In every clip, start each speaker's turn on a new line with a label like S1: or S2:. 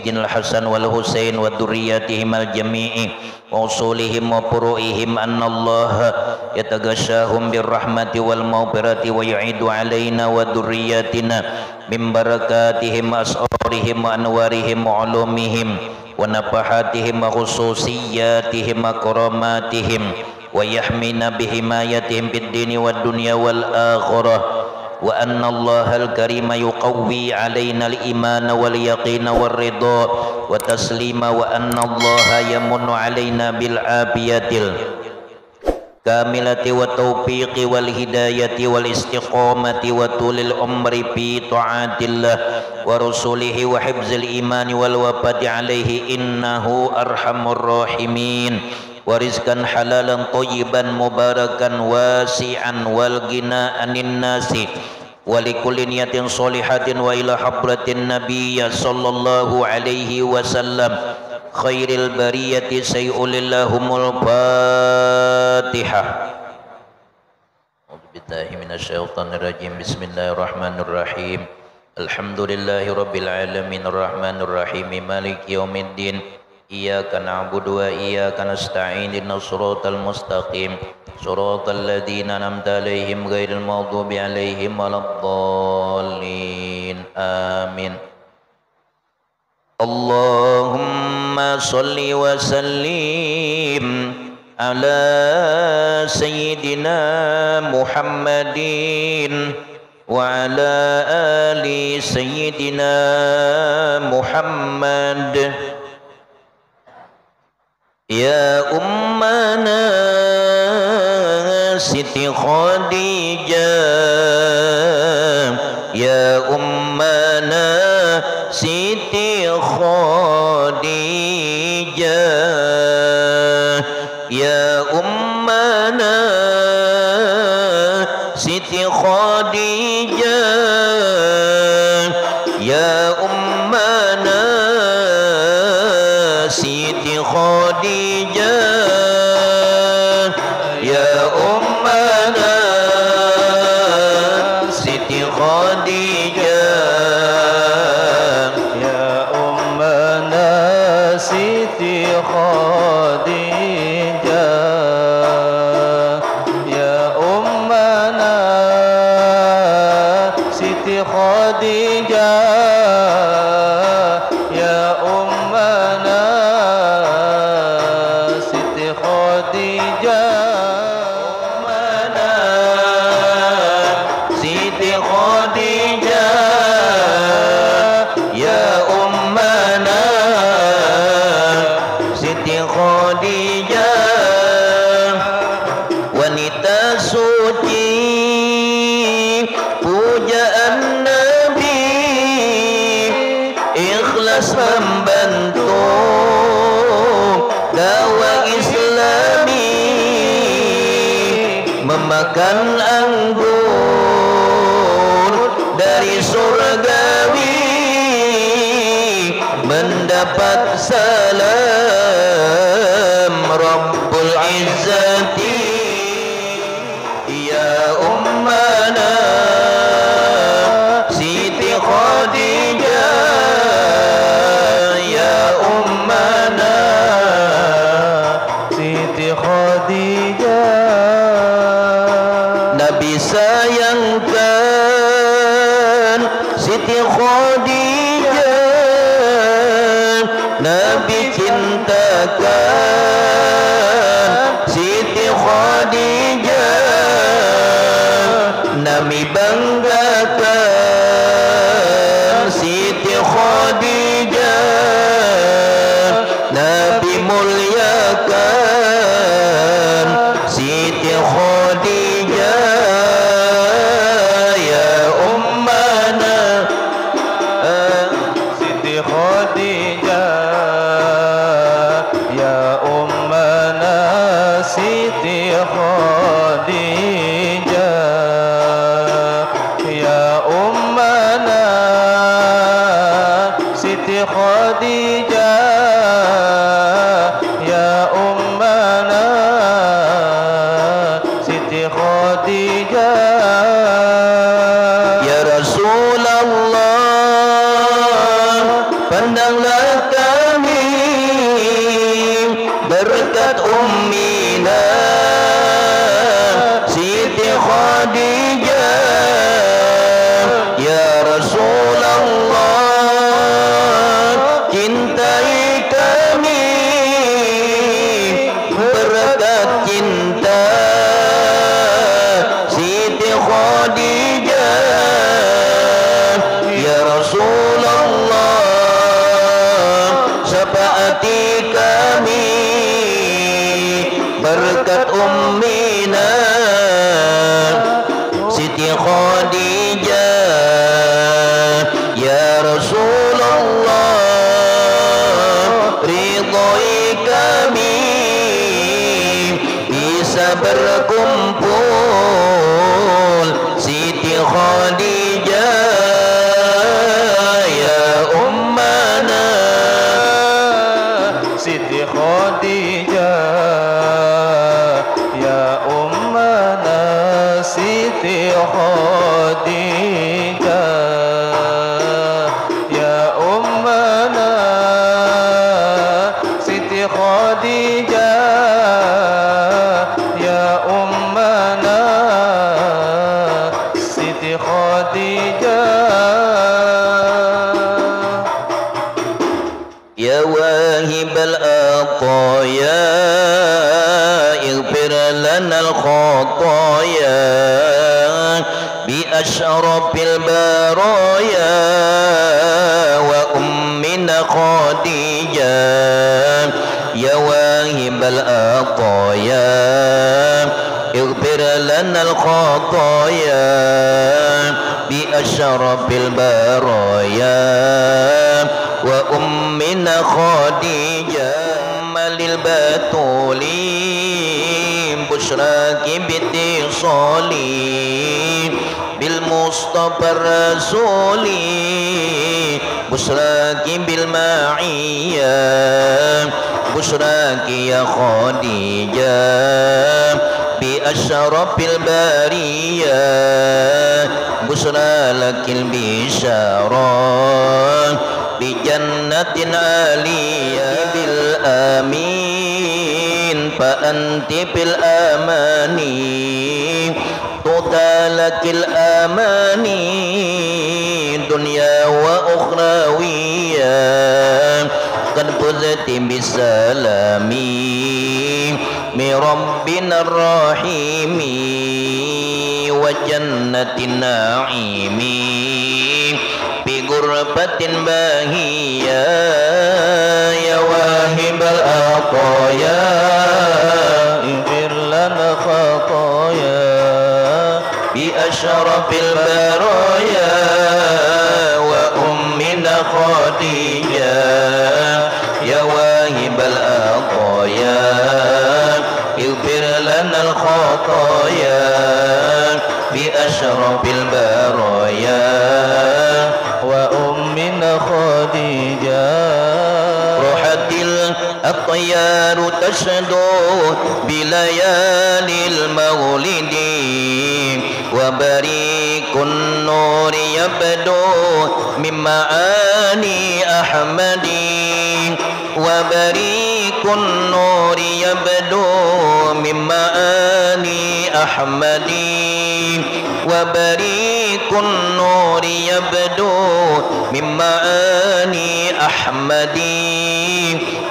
S1: Sayyidina Al-Hasan wal Husain wa dzurriyyatihim al-jami'i wa usulihim wa furu'ihim anna Allah yataghashahum birrahmati wal maghfirati wa yu'idu alaina wa dzurriyyatina min barakatihim as'arihim wa anwarihim wa ulumihim wa nafahatihim wa khususiyatihim wa karamatihim wa yahmina bihimayatihim fid dini wad dunya wal akhirah wa anna Allahal karima yuqawwi alaina al-imana wal yaqina wal ridha wa taslima wa anna Allaha yamunnu alaina bil afiyatil kamilati wa taufiqi wal hidayati wal istiqamati wa tulil umri fi ta'atillah wa rasulihi wa hifzil imani wal wafati alaihi innahu arhamur rahimin wa rizqan halalan thayyiban mubarakan wasi'an wal ghina anin nasi wa likulli niyatin sholihatin wa ila hadratin nabiyya sallallahu alaihi wasallam khairil bariyati sayyulillahumul fatihah. A'udzu billahi minasyaitonir rajim. Bismillahirrahmanirrahim. Alhamdulillahi rabbil alamin arrahmanir rahim maliki yaumiddin. Iyyaka na'budu wa iyyaka nasta'in ihdinas siratal mustaqim siratal ladzina an'amta 'alaihim ghairil maghdubi 'alaihim waladdallin amin. Allahumma shalli wa sallim ala sayyidina Muhammadin wa ala ali sayyidina Muhammad. Ya ummana Siti Khadijah, ya ummana Siti Khadijah, ya ummana Siti Khadijah, ya ummana Siti Khadijah, ya ummana Siti Khadijah,
S2: ya ummana Siti Khadijah, ya ummana Siti Khadijah, ya ummana Siti Khadijah,
S1: ummana Siti Khadijah, ya ummana Siti Khadijah, wanita suci pujaan Nabi, ikhlas membantu dakwah Islami, memakan anggur dari surgawi, mendapat salam Rabbul Izzati. Ya ummana Siti Khadijah, ya ummana
S2: Siti Khadijah.
S1: Nabi sayangkan Siti Khadijah, Nabi cintakan Siti Khadijah, Nabi banggakan Siti Khadijah, Nabi muliakan Siti Khadijah, ya ummana
S2: Siti Khadijah, ya ummana Siti Khadijah, ya ummana Siti Khadijah, ya ummana Siti Khadijah.
S1: ya Rasulullah, pandanglah العطايا اغفر لنا الخطايا بأشرف البرايا وأمنا خديجة يا واهب العطايا اغفر لنا الخطايا بأشرف البرايا وأمنا خديجة للبتولين بشراك باتصالي بالمصطفى الرسول بشراك بالمعية بشراك يا خديجة بأشرف البرية بشرى لك البشارة بجنة عالية بالآمين فأنت بالآماني تطالك الآماني دنيا وأخروية قد فزت بالسلام من ربنا الرحيم وجنة النعيم بغرفة باهية يا واهب العطايا اغفر لنا خطايا بأشرف البرايا وأمنا خديجة يا واهب العطايا اغفر لنا الخطايا بأشرف البرايا وأمنا خديجة روحت الطيار تشدو بليالي المولد وبريق النور يبدو من معاني أحمد وبريق النور يبدو من معاني أحمد وبريق النور يبدو من معاني أحمد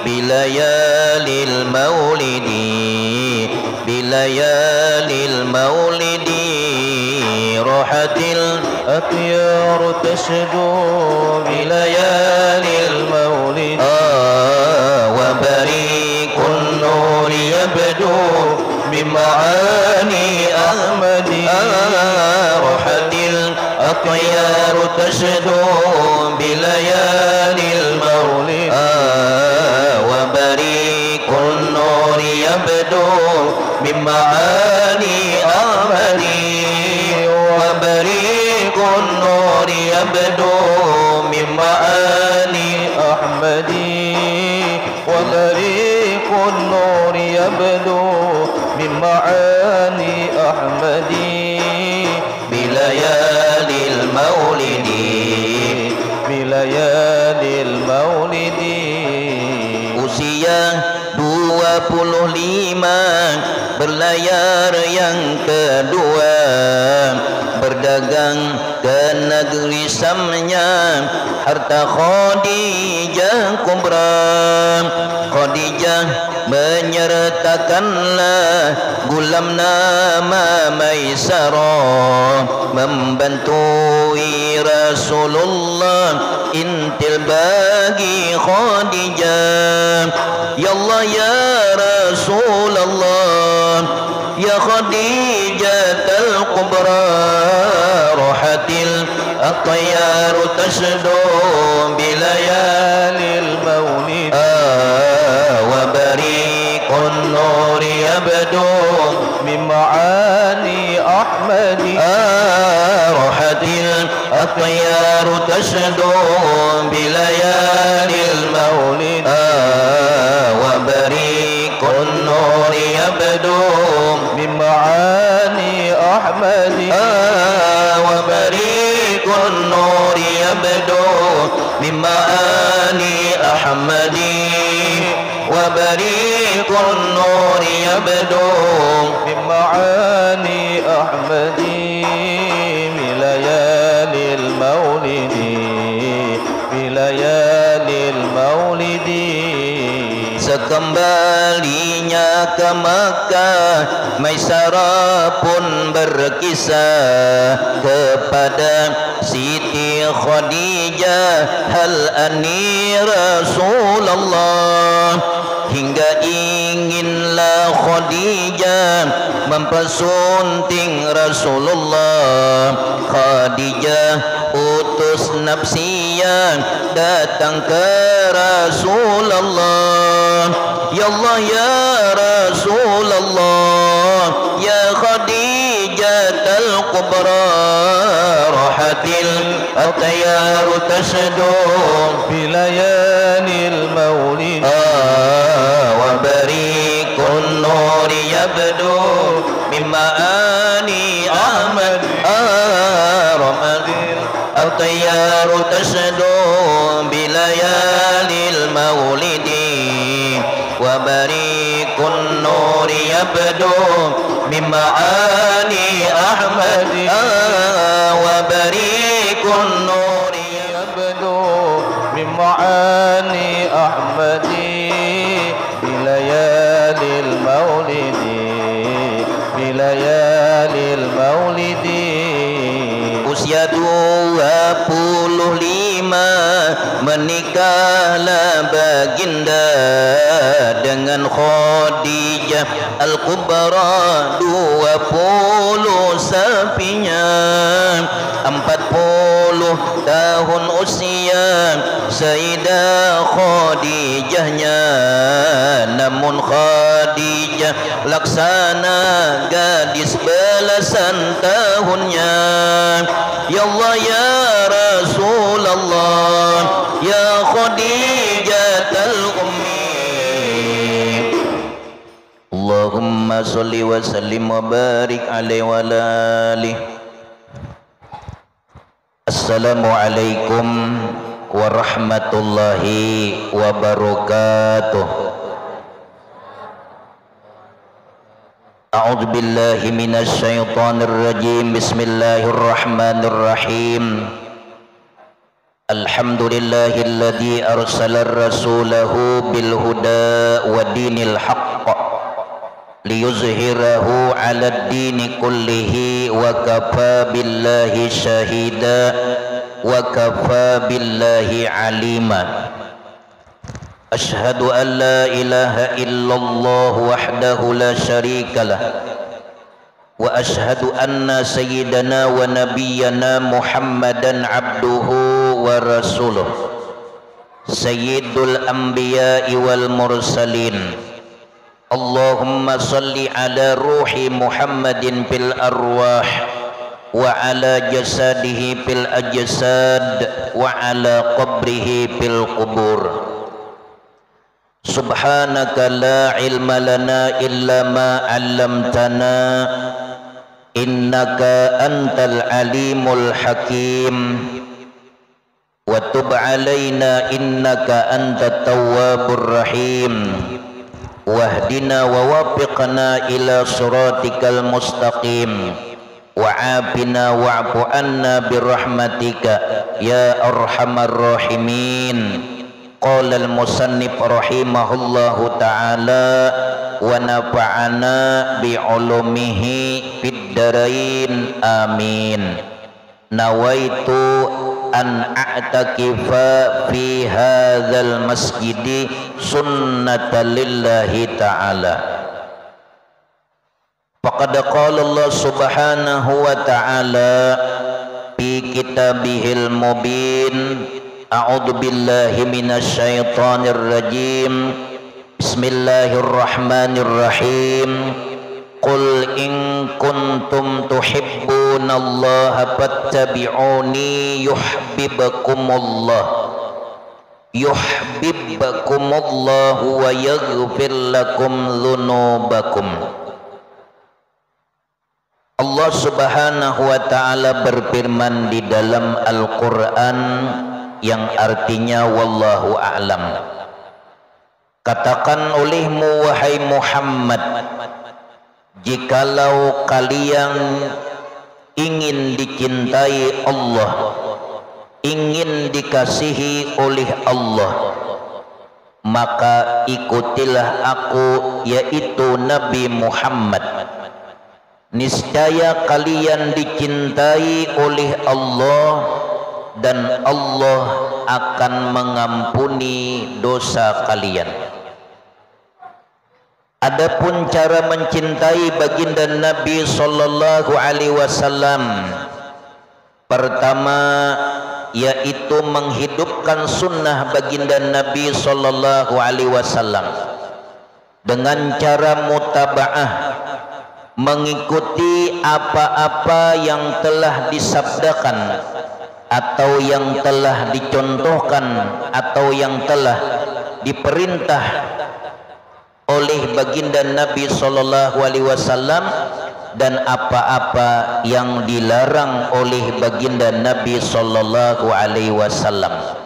S1: بليالي المولد بليالي المولد روحت الأطيار تشدو بليالي المولد وبريق النور يبدو بمعاني أحمد روحت الأطيار تشدو بليالي المولد وبريق النور يبدو بمعاني أحمد وبريق النور يبدو من معاني أحمد وبريق النور يبدو من معاني أحمد بليالي المولد بليالي المولد usia 25 berlayar yang kedua berdagang ke negeri Samnya harta Khadijah Kubra Khadijah menyertakanlah gulam nama Maisarah membantui Rasulullah intil bagi Khadijah ya Allah ya Rasulullah ya Khadijah al-Kubra rohatil at-tayyar tashdu bilayali al-mawlid wa bariqun nur yabdu min ma'ani ahmadi rohatil at-tayyar tashdu bilayali al-mawlid wa bariqun nur yabdu min ma'ani ahmadi wa bariqun nur yabdu min ma'ani ahmadi wa bariqun nur yabdu min ma'ani ahmadi bilayali al-mawlidi bilayali al-mawlidi kembalinya ke Makkah, Maisarah pun berkisah kepada Siti Khadijah, hal ani Rasulullah, hingga inginlah Khadijah mempersunting Rasulullah. Khadijah utus nafsiyah datang ke Rasulullah. Ya Allah ya Rasulullah, ya Khadijah al-Kubra, rahatil at-tayaru tashdu
S2: في ليالي المولد
S1: wa barikun nuri yabdu min ma'ani Ahmad ramadil at-tayaru tashdu bilayalil maulidi wa barikun nuri yabdu min ma'ani Ahmad wa barikun nuri
S2: يبدو من معاني أحمدي بليالي المولد بليالي المولد.
S1: Usia 25 menikahlah baginda dengan Khadijah al-Kubra. 20 sapinya, 40 tahun usia Sayyidah Khadijahnya. Namun Khadijah laksana gadis belasan tahunnya. Ya Allah ya Rasulullah, ya Khadijah al-Ummi, Allahumma salli wa sallim wa barik alaihi wa alihi. Assalamualaikum warahmatullahi wabarakatuh. A'udzu billahi minasy syaithanir rajim. Bismillahirrahmanirrahim. Alhamdulillahilladzi arsala rasulahu bil huda wa dinil haqq liyuzhirahu 'alad dini kullihi wa kafa billahi syahida wa kafa billahi alima. Ashhadu an la ilaha illallah wahdahu la syarikalah wa ashhadu anna sayyidana wa nabiyyana Muhammadan abduhu wa rasuluh sayyidul anbiya'i wal mursalin. Allahumma salli ala ruhi Muhammadin fil arwah wa ala jasadihi fil ajsad wa ala qabrihi fil qubur. Subhanaka la ilma lana illa ma 'allamtana innaka antal alimul hakim wa tub 'alaina innaka antat tawwabur rahim wahdina wa waffiqna ila siratikal mustaqim wa 'afina wa'fu anna birahmatika ya arhamar rahimin. Qala al-musannif rahimahullahu ta'ala wa nafa'ana bi'ulumihi fid darain amin. Nawaitu an a'takifa fi hadzal masjidi sunnatan lillahi ta'ala. Faqad qala Allah subhanahu wa ta'ala fi kitabihil mubin. A'udzu billahi minasy syaithanir rajim. Bismillahirrahmanirrahim. Qul in kuntum tuhibbunallaha fattabi'uni yuhibbukumullah wa yaghfir lakum dzunubakum. Allah subhanahu wa ta'ala berfirman di dalam Al-Quran yang artinya wallahu a'lam. Katakan olehmu wahai Muhammad, jikalau kalian ingin dicintai Allah, ingin dikasihi oleh Allah, maka ikutilah aku, yaitu Nabi Muhammad. Niscaya kalian dicintai oleh Allah dan Allah akan mengampuni dosa kalian. Adapun cara mencintai baginda Nabi sallallahu alaihi wasallam, pertama yaitu menghidupkan sunnah baginda Nabi sallallahu alaihi wasallam dengan cara mutabaah, mengikuti apa-apa yang telah disabdakan atau yang telah dicontohkan atau yang telah diperintah oleh baginda Nabi sallallahu alaihi wasallam, dan apa-apa yang dilarang oleh baginda Nabi sallallahu alaihi wasallam.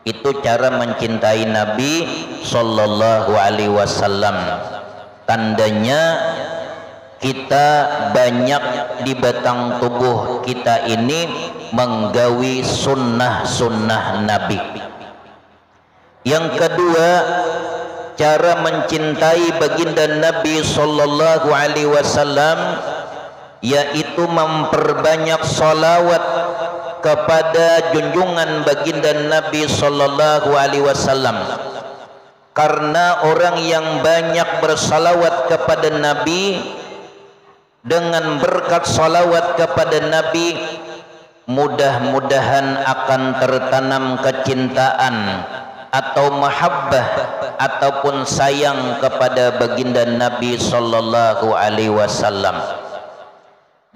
S1: Itu cara mencintai Nabi sallallahu alaihi wasallam. Tandanya kita banyak di batang tubuh kita ini menggawi sunnah-sunnah Nabi. Yang kedua, cara mencintai baginda Nabi sallallahu alaihi wasallam yaitu memperbanyak salawat kepada junjungan baginda Nabi sallallahu alaihi wasallam. Karena orang yang banyak bersalawat kepada Nabi, dengan berkat salawat kepada Nabi, mudah-mudahan akan tertanam kecintaan atau mahabbah ataupun sayang kepada baginda Nabi sallallahu alaihi wasallam.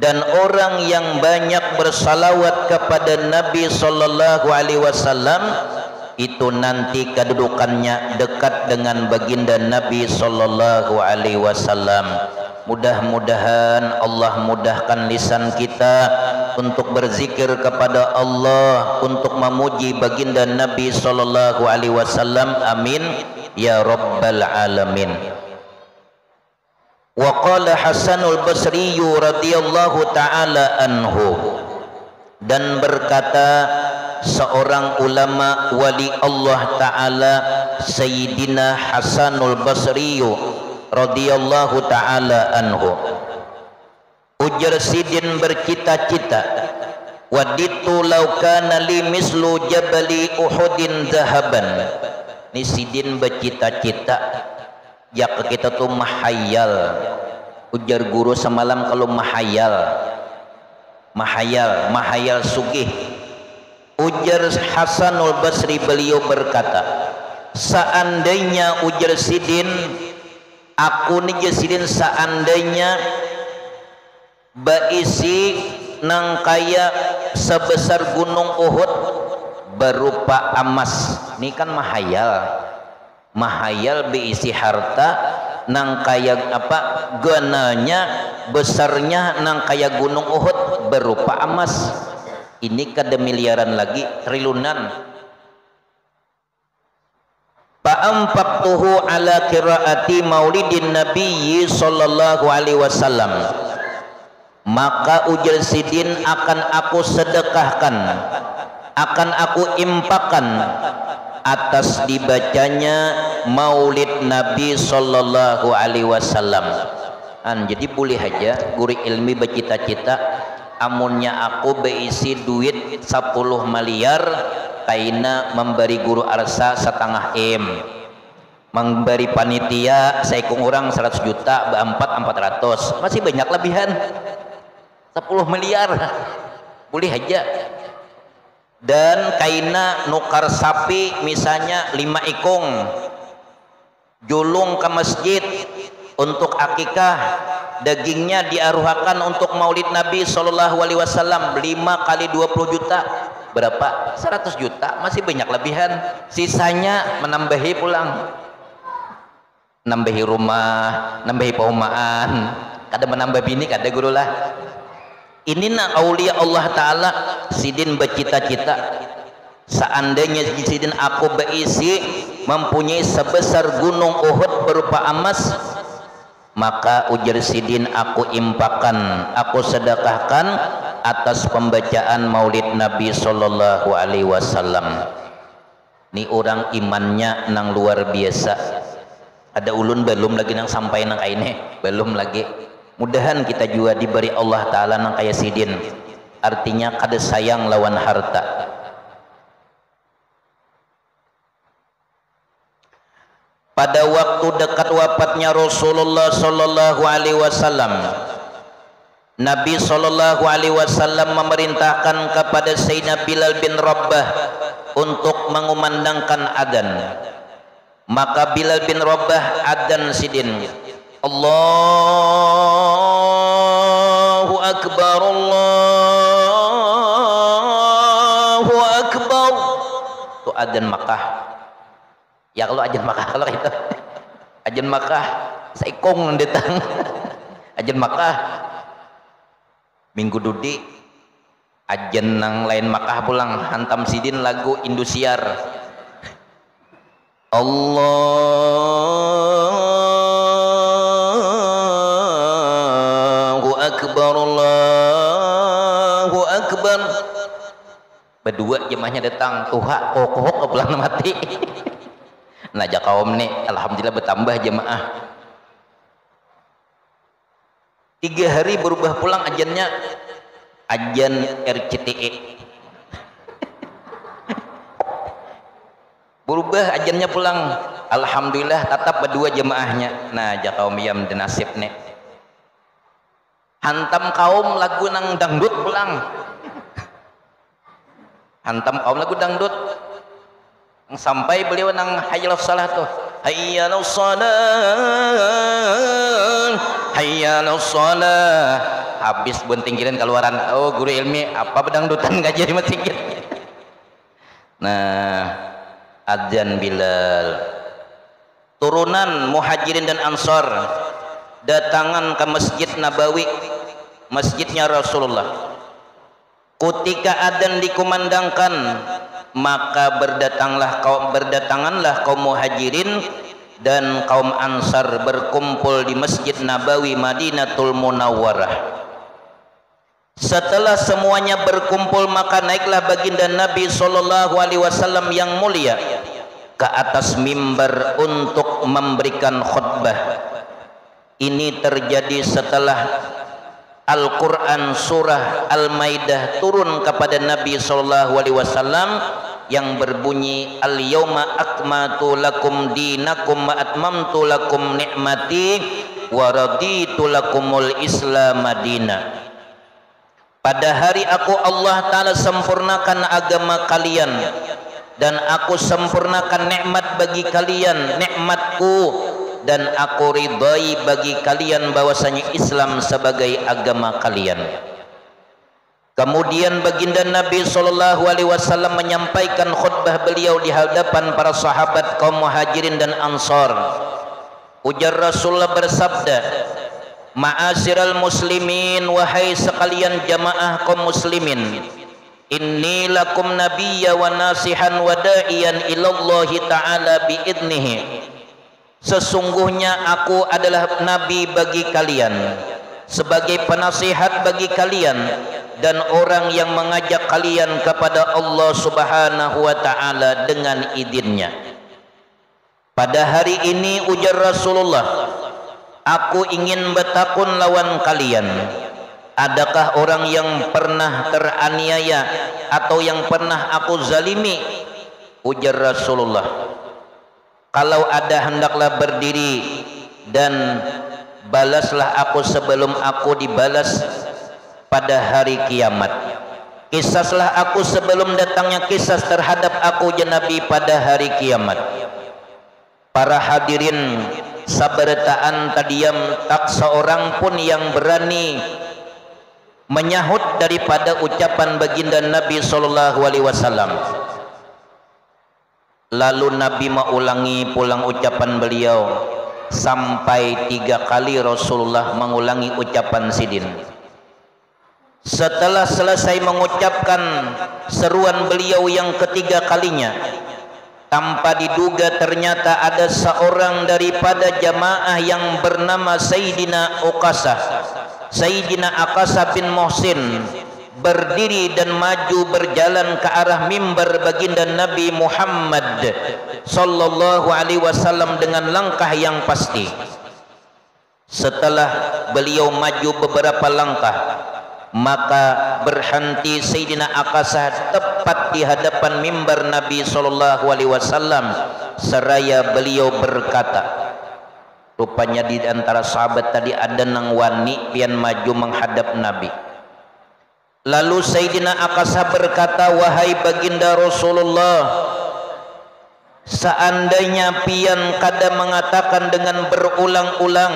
S1: Dan orang yang banyak bersalawat kepada Nabi sallallahu alaihi wasallam itu nanti kedudukannya dekat dengan baginda Nabi sallallahu alaihi wasallam. Mudah-mudahan Allah mudahkan lisan kita untuk berzikir kepada Allah, untuk memuji baginda Nabi sallallahu alaihi wasallam. Amin ya rabbal alamin. Wa qala Hasanul Basri radhiyallahu taala anhu, dan berkata seorang ulama wali Allah taala Sayyidina Hasanul Basri radhiyallahu taala anhu, ujar Sidin bercita-cita, waditu law kana li mislu jabali Uhudin zahaban. Ini Sidin bercita-cita, ya kita tuh mahayal. Ujar guru semalam kalau mahayal sugih. Ujar Hasanul Basri, beliau berkata, seandainya, ujar Sidin, aku nih Sidin, seandainya baisi nang kaya sebesar gunung Uhud berupa emas. Ini kan mahayal beisi harta nang kaya apa gananya besarnya nang kaya gunung Uhud berupa emas. Ini kada miliaran lagi, triliunan. Fa'amfaqtuhu ala qiraati maulidin nabiyyi sallallahu alaihi wasallam, maka ujar Sidin akan aku sedekahkan, akan aku impakan atas dibacanya maulid Nabi sallallahu alaihi wasallam. Jadi boleh aja guru ilmi bercita-cita, amunnya aku beisi duit 10 miliar kaina memberi guru arsa 1/2 M, memberi panitia saya kurang 100 juta, 400, masih banyak lebihan 10 miliar boleh aja. Dan kaina nukar sapi misalnya 5 ikung, julung ke masjid untuk akikah, dagingnya diaruhakan untuk maulid Nabi sallallahu alaihi wasallam 5 kali 20 juta, berapa? 100 juta, masih banyak lebihan. Sisanya menambahi pulang, nambahi rumah, nambahi paumaan, kada menambah bini, kada guru lah. Ini nak aulia Allah taala. Sidin bercita-cita, seandainya Sidin aku berisi mempunyai sebesar gunung Uhud berupa emas, maka ujar Sidin aku impakan, aku sedekahkan atas pembacaan maulid Nabi sallallahu alaihi wasallam. Ni orang imannya nang luar biasa. Ada ulun belum lagi nang sampai nang aine, belum lagi. Mudahan kita juga diberi Allah Ta'ala nang kaya sidin. Artinya kada sayang lawan harta. Pada waktu dekat wafatnya Rasulullah sallallahu alaihi wasallam, Nabi sallallahu alaihi wasallam memerintahkan kepada Sayyidina Bilal bin Rabah untuk mengumandangkan adzan. Maka Bilal bin Rabah adzan sidin. Allahu akbar, Allahu akbar. Itu adzan Makkah. Ya kalau adzan Makkah, kalau itu adzan Makkah saikong datang. Adzan Makkah minggu dudi adzan nang lain Makkah pulang hantam sidin lagu Indosiar. Allahu akbar, Allahu akbar. Berdua jemaahnya datang, tuha kokoh pulang mati. Nah kaum nih alhamdulillah bertambah jemaah. 3 hari berubah pulang ajannya, ajan RCTI. Berubah ajannya pulang, alhamdulillah tetap berdua jemaahnya. Nah kaum yang denasib nih, hantam kaum lagu nang dangdut pulang, hantam kaum lagu dangdut. Sampai beliau nang hayyalus salah tuh, hayyalus salah, hayyalus salah. Habis buntingkiran keluaran, oh guru ilmi apa bedangdutan nggak jadi matingkir. Nah adzan Bilal, turunan Muhajirin dan Ansar datangan ke Masjid Nabawi, masjidnya Rasulullah. Ketika adzan dikumandangkan, maka berdatanganlah kaum Muhajirin dan kaum Ansar berkumpul di Masjid Nabawi Madinatul Munawwarah. Setelah semuanya berkumpul, maka naiklah baginda Nabi sallallahu alaihi wasallam yang mulia ke atas mimbar untuk memberikan khutbah. Ini terjadi setelah Al-Quran surah Al-Maidah turun kepada Nabi sallallahu alaihi wasallam yang berbunyi al-yauma akmaltu lakum dinakum wa atmamtu lakum ni'mati wa raditu lakumul Islam madina. Pada hari aku Allah Ta'ala sempurnakan agama kalian dan aku sempurnakan nikmat bagi kalian, nikmatku, dan aku ridai bagi kalian bahwasanya Islam sebagai agama kalian. Kemudian baginda Nabi sallallahu alaihi wasallam menyampaikan khutbah beliau di hadapan para sahabat kaum Muhajirin dan Ansar. Ujar Rasulullah bersabda, "Ma'asyiral muslimin, wahai sekalian jamaah kaum muslimin, inni lakum nabiyya wa nasihan wa da'iyan ilallahi ta'ala biidnihi." Sesungguhnya aku adalah nabi bagi kalian, sebagai penasihat bagi kalian, dan orang yang mengajak kalian kepada Allah Subhanahu wa Ta'ala dengan idinnya. Pada hari ini, ujar Rasulullah, aku ingin bertakun lawan kalian. Adakah orang yang pernah teraniaya atau yang pernah aku zalimi? Ujar Rasulullah, kalau ada hendaklah berdiri dan balaslah aku sebelum aku dibalas pada hari kiamat. Kisaslah aku sebelum datangnya kisas terhadap aku ya Nabi pada hari kiamat. Para hadirin sabertaan tadiam, tak seorang pun yang berani menyahut daripada ucapan baginda Nabi sallallahu alaihi wasallam. Lalu Nabi mengulangi pulang ucapan beliau sampai 3 kali Rasulullah mengulangi ucapan sidin. Setelah selesai mengucapkan seruan beliau yang ketiga kalinya, tanpa diduga ternyata ada seorang daripada jamaah yang bernama Sayyidina Uqasah, Sayyidina Aqasah bin Muhsin, berdiri dan maju berjalan ke arah mimbar baginda Nabi Muhammad sallallahu alaihi wasallam dengan langkah yang pasti. Setelah beliau maju beberapa langkah, maka berhenti Sayyidina Akasah tepat di hadapan mimbar Nabi sallallahu alaihi wasallam seraya beliau berkata, rupanya di antara sahabat tadi ada nang wani pian maju menghadap Nabi. Lalu Sayyidina Akasah berkata, wahai baginda Rasulullah, seandainya pian kada mengatakan dengan berulang-ulang,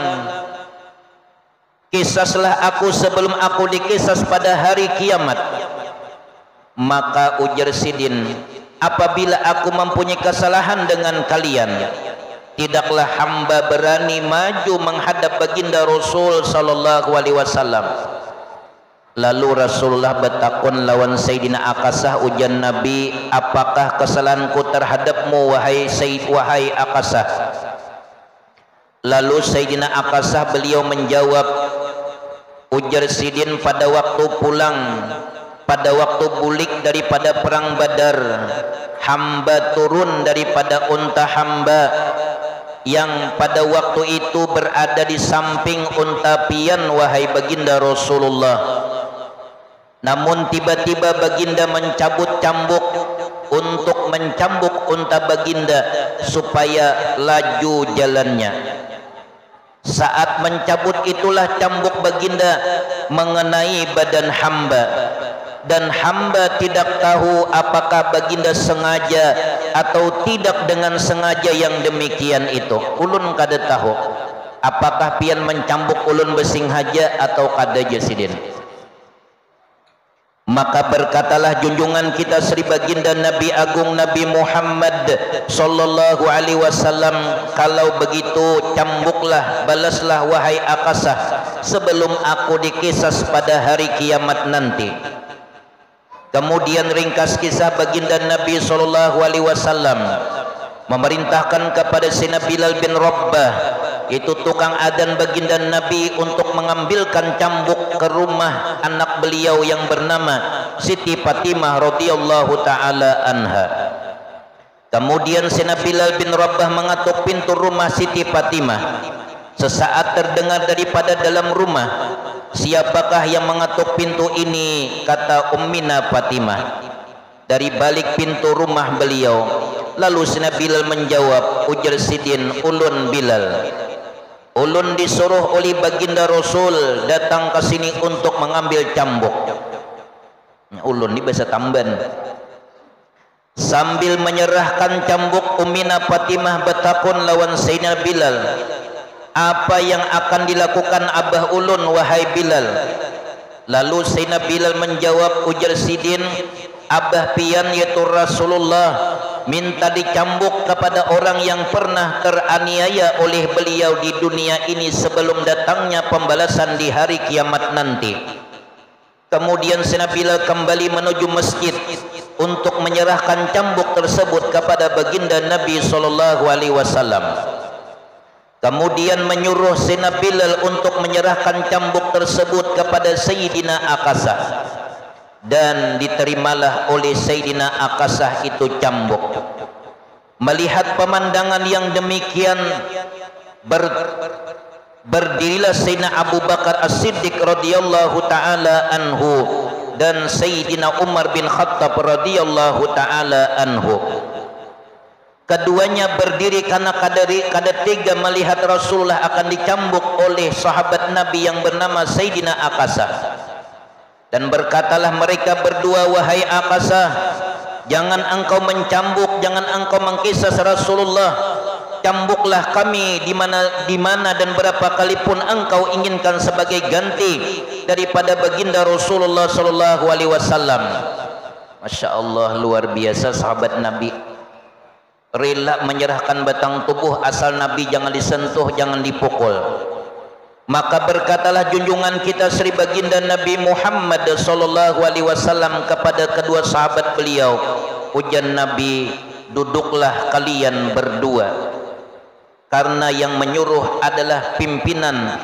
S1: kisaslah aku sebelum aku dikisas pada hari kiamat, maka ujar Sidin, apabila aku mempunyai kesalahan dengan kalian, tidaklah hamba berani maju menghadap baginda Rasul sallallahu alaihi wasallam. Lalu Rasulullah bertakun lawan Sayyidina Akasah, ujar Nabi, apakah kesalahanku terhadapmu wahai Akasah? Lalu Sayyidina Akasah beliau menjawab, ujar Sidin, pada waktu pulang, pada waktu bulik daripada perang Badar, hamba turun daripada unta hamba yang pada waktu itu berada di samping unta pian wahai baginda Rasulullah. Namun tiba-tiba baginda mencabut cambuk untuk mencambuk unta baginda supaya laju jalannya. Saat mencabut itulah cambuk baginda mengenai badan hamba, dan hamba tidak tahu apakah baginda sengaja atau tidak dengan sengaja yang demikian itu. Ulun kada tahu apakah pian mencambuk ulun bersengaja atau kada jasidin. Maka berkatalah junjungan kita Sri Baginda Nabi Agung Nabi Muhammad sallallahu alaihi wasallam, kalau begitu cambuklah, balaslah wahai Akasah sebelum aku dikisas pada hari kiamat nanti. Kemudian ringkas kisah baginda Nabi sallallahu alaihi wasallam memerintahkan kepada Sayyidina Bilal bin Rabbah, itu tukang adzan baginda Nabi, untuk mengambilkan cambuk ke rumah anak beliau yang bernama Siti Fatimah radhiyallahu taala anha. Kemudian Sayyidina Bilal bin Rabbah mengetuk pintu rumah Siti Fatimah. Sesaat terdengar daripada dalam rumah, siapakah yang mengetuk pintu ini? Kata Ummina Fatimah dari balik pintu rumah beliau. Lalu Sayyidina Bilal menjawab, ujar Sidin, ulun Bilal, ulun disuruh oleh baginda Rasul datang ke sini untuk mengambil cambuk. Ulun ni bahasa Tamban. Sambil menyerahkan cambuk, Ummina Fatimah bertakun lawan Sayyidina Bilal, apa yang akan dilakukan abah ulun wahai Bilal? Lalu Sayyidina Bilal menjawab, ujar Sidin, abah pian yaitu Rasulullah minta dicambuk kepada orang yang pernah teraniaya oleh beliau di dunia ini sebelum datangnya pembalasan di hari kiamat nanti. Kemudian Sayyidina Bilal kembali menuju masjid untuk menyerahkan cambuk tersebut kepada baginda Nabi sallallahu alaihi wasallam. Kemudian menyuruh Sayyidina Bilal untuk menyerahkan cambuk tersebut kepada Sayyidina Akasah, dan diterimalah oleh Sayyidina Akasah itu cambuk. Melihat pemandangan yang demikian, berdirilah Sayyidina Abu Bakar As-Siddiq radhiyallahu taala anhu dan Sayyidina Umar bin Khattab radhiyallahu taala anhu. Keduanya berdiri karena kada tega melihat Rasulullah akan dicambuk oleh sahabat Nabi yang bernama Sayyidina Akasah. Dan berkatalah mereka berdua, wahai Akasah, jangan engkau mencambuk, jangan engkau mengkisas Rasulullah. Cambuklah kami di mana dan berapa kali pun engkau inginkan sebagai ganti daripada baginda Rasulullah sallallahu alaihi wasallam. Masya Allah, luar biasa sahabat Nabi, rela menyerahkan batang tubuh asal Nabi jangan disentuh, jangan dipukul. Maka berkatalah junjungan kita Sri Baginda Nabi Muhammad sallallahu alaihi wasallam kepada kedua sahabat beliau, ujar Nabi, duduklah kalian berdua, karena yang menyuruh adalah pimpinan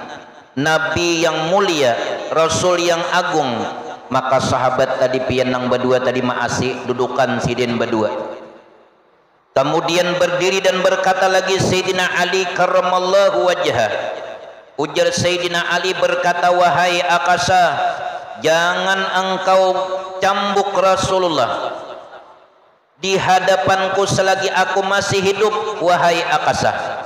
S1: Nabi yang mulia, Rasul yang agung, Maka sahabat tadi pianang berdua tadi maasi dudukan sidin berdua. Kemudian berdiri dan berkata lagi Sayyidina Ali karramallahu wajhah. Ujar Sayyidina Ali berkata, wahai Akasah, jangan engkau cambuk Rasulullah di hadapanku selagi aku masih hidup. Wahai Akasah,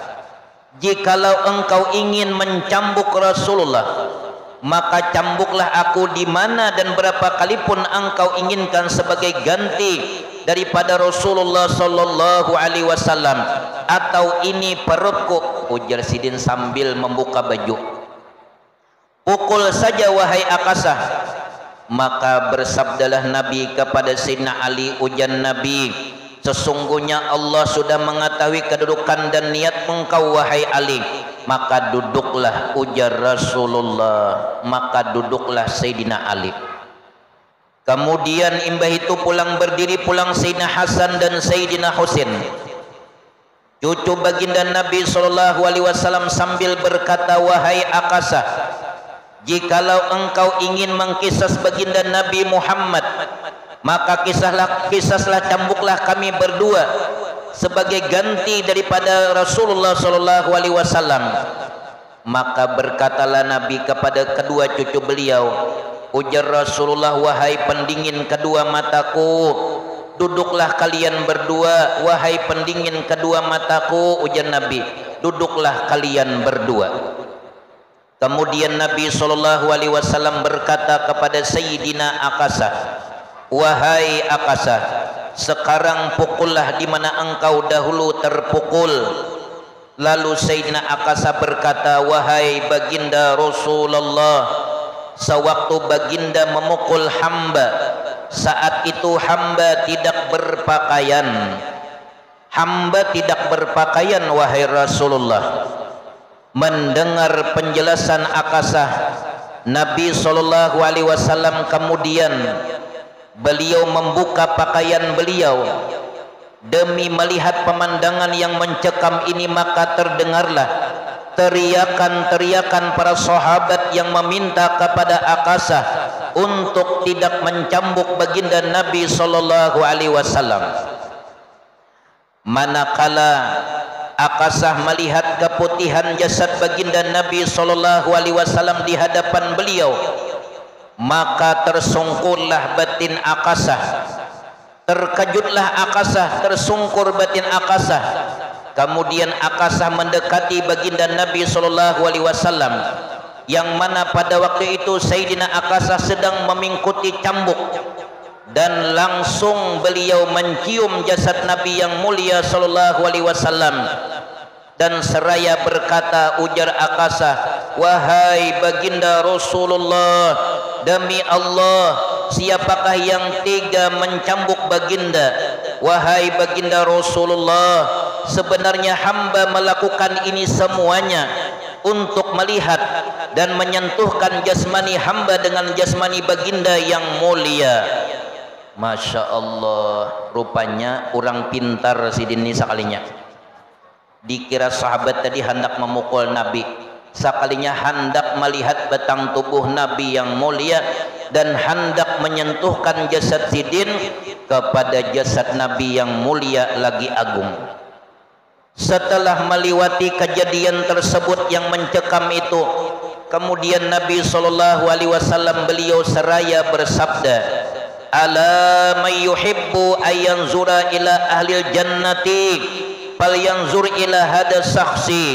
S1: jikalau engkau ingin mencambuk Rasulullah, maka cambuklah aku di mana dan berapa kali pun engkau inginkan sebagai ganti daripada Rasulullah sallallahu alaihi wasallam. Atau ini perutku, ujar Sidin sambil membuka baju. Pukul saja wahai Akasah. Maka bersabdalah Nabi kepada Sayyidina Ali, ujar Nabi, sesungguhnya Allah sudah mengetahui kedudukan dan niat engkau wahai Ali. Maka duduklah, ujar Rasulullah. Maka duduklah Sayyidina Ali. Kemudian imbah itu pulang berdiri pulang Sayyidina Hasan dan Sayyidina Husain, cucu baginda Nabi sallallahu alaihi wasallam, sambil berkata, wahai Akasah, jikalau engkau ingin mengkisas baginda Nabi Muhammad, maka kisaslah cambuklah kami berdua sebagai ganti daripada Rasulullah sallallahu alaihi wasallam. Maka berkatalah Nabi kepada kedua cucu beliau, ujar Rasulullah, wahai pendingin kedua mataku, duduklah kalian berdua. Wahai pendingin kedua mataku, ujar Nabi, duduklah kalian berdua. Kemudian Nabi sallallahu alaihi wasallam berkata kepada Sayyidina Akasah, wahai Akasah, sekarang pukullah di mana engkau dahulu terpukul. Lalu Sayyidina Akasah berkata, wahai baginda Rasulullah, sewaktu baginda memukul hamba, saat itu hamba tidak berpakaian. Hamba tidak berpakaian wahai Rasulullah. Mendengar penjelasan Akasah, Nabi sallallahu alaihi wasallam kemudian beliau membuka pakaian beliau. Demi melihat pemandangan yang mencekam ini, maka terdengarlah teriakan-teriakan para sahabat yang meminta kepada Akasah untuk tidak mencambuk baginda Nabi sallallahu alaihi wasallam. Manakala Akasah melihat keputihan jasad baginda Nabi sallallahu alaihi wasallam di hadapan beliau, maka tersungkurlah batin Akasah. Terkejutlah Akasah, tersungkur batin Akasah. Kemudian Akasah mendekati baginda Nabi sallallahu alaihi wasallam, yang mana pada waktu itu Sayyidina Akasah sedang memingkuti cambuk, dan langsung beliau mencium jasad Nabi yang mulia sallallahu alaihi wasallam, dan seraya berkata, ujar Akasah, wahai baginda Rasulullah, demi Allah, siapakah yang tega mencambuk baginda? Wahai baginda Rasulullah, sebenarnya hamba melakukan ini semuanya untuk melihat dan menyentuhkan jasmani hamba dengan jasmani baginda yang mulia. Masya Allah, rupanya orang pintar Sidin ini sekalinya. Dikira sahabat tadi hendak memukul Nabi, sekalinya hendak melihat batang tubuh Nabi yang mulia dan hendak menyentuhkan jasad Sidin kepada jasad Nabi yang mulia lagi agung. Setelah melewati kejadian tersebut yang mencekam itu, kemudian Nabi sallallahu alaihi wasallam beliau seraya bersabda, ala may yuhibbu ayanzura ila ahlil jannati falyanzur ila hada saksi.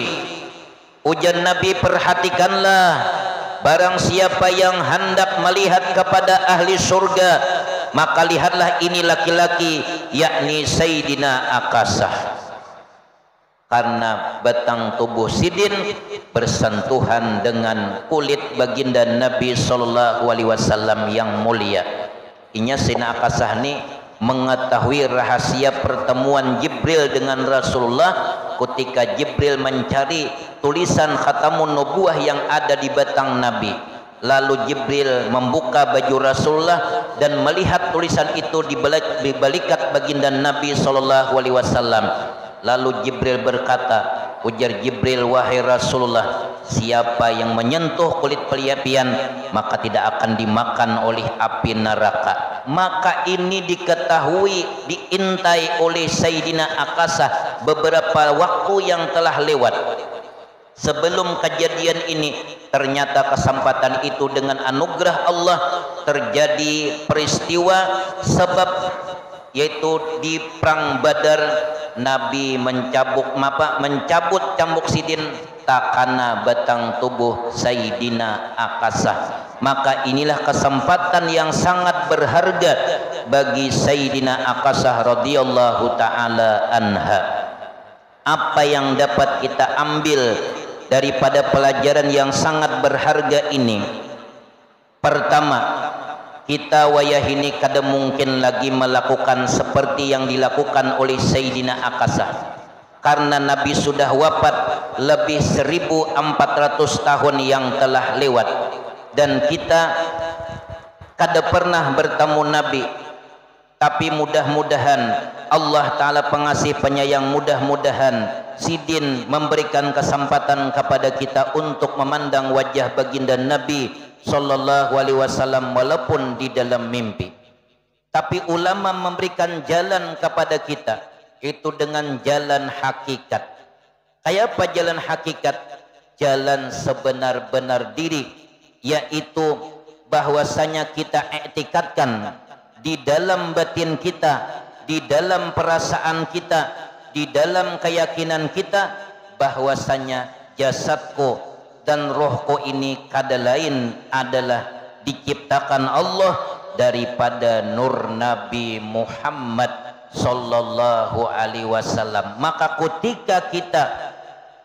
S1: Ujar Nabi, perhatikanlah, barang siapa yang hendak melihat kepada ahli surga, maka lihatlah ini laki-laki, yakni Sayyidina Akasah. Karena batang tubuh Sidin bersentuhan dengan kulit baginda Nabi sallallahu alaihi wasallam yang mulia. Inya Sayyidina Akasah ini mengetahui rahasia pertemuan Jibril dengan Rasulullah ketika Jibril mencari tulisan khatamun nubuwah yang ada di batang Nabi. Lalu Jibril membuka baju Rasulullah dan melihat tulisan itu di balikat baginda Nabi sallallahu alaihi wasallam. Lalu Jibril berkata, Ujar Jibril, wahai Rasulullah, siapa yang menyentuh kulit peliapian maka tidak akan dimakan oleh api neraka. Maka ini diketahui, diintai oleh Sayyidina Akasah beberapa waktu yang telah lewat. Sebelum kejadian ini, ternyata kesempatan itu dengan anugerah Allah terjadi peristiwa sebab, yaitu di perang Badar Nabi mencabut cambuk sidin takana batang tubuh Sayyidina Akasah. Maka inilah kesempatan yang sangat berharga bagi Sayyidina Akasah radhiyallahu taala anha. Apa yang dapat kita ambil daripada pelajaran yang sangat berharga ini? Pertama, kita wayah ini kada mungkin lagi melakukan seperti yang dilakukan oleh Sayyidina Akasah, karena Nabi sudah wafat lebih 1400 tahun yang telah lewat, dan kita kada pernah bertemu Nabi. Tapi mudah-mudahan Allah Ta'ala pengasih penyayang, mudah-mudahan Sidin memberikan kesempatan kepada kita untuk memandang wajah baginda Nabi sallallahu alaihi wasallam walaupun di dalam mimpi. Tapi ulama memberikan jalan kepada kita, itu dengan jalan hakikat. Kayak apa jalan hakikat? Jalan sebenar-benar diri, yaitu bahwasanya kita iktikadkan di dalam batin kita, di dalam perasaan kita, di dalam keyakinan kita bahwasanya jasadku dan rohku ini kada lain adalah diciptakan Allah daripada nur Nabi Muhammad sallallahu alaihi wasallam. Maka ketika kita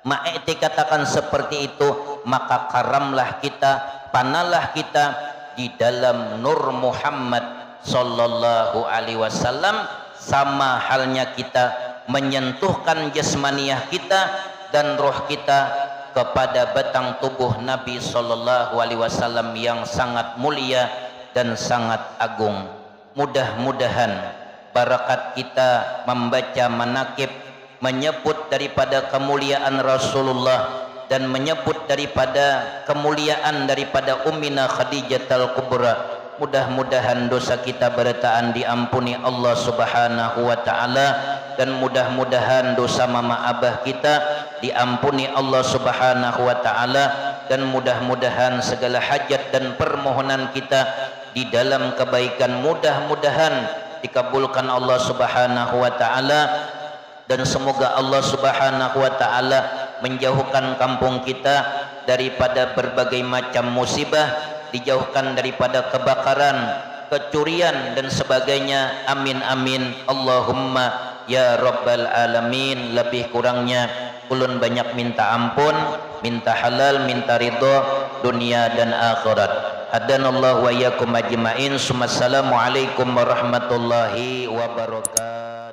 S1: mengiktikadkan seperti itu, maka karamlah kita, panalah kita di dalam nur Muhammad sallallahu alaihi wasallam. Sama halnya kita menyentuhkan jasmaniah kita dan roh kita kepada batang tubuh Nabi sallallahu alaihi wasallam yang sangat mulia dan sangat agung. Mudah-mudahan barakat kita membaca manaqib, menyebut daripada kemuliaan Rasulullah dan menyebut daripada kemuliaan daripada Ummina Khadijatul Kubra, mudah-mudahan dosa kita bertaan diampuni Allah Subhanahu wa taala, dan mudah-mudahan dosa mama abah kita diampuni Allah Subhanahu wa taala, dan mudah-mudahan segala hajat dan permohonan kita di dalam kebaikan mudah-mudahan dikabulkan Allah Subhanahu wa taala, dan semoga Allah Subhanahu wa taala menjauhkan kampung kita daripada berbagai macam musibah, dijauhkan daripada kebakaran, kecurian dan sebagainya. Amin amin Allahumma ya rabbal alamin. Lebih kurangnya ulun banyak minta ampun, minta halal, minta ridho dunia dan akhirat. Hadanallahu wa iyyakum ajmain. Assalamualaikum warahmatullahi wabarakatuh.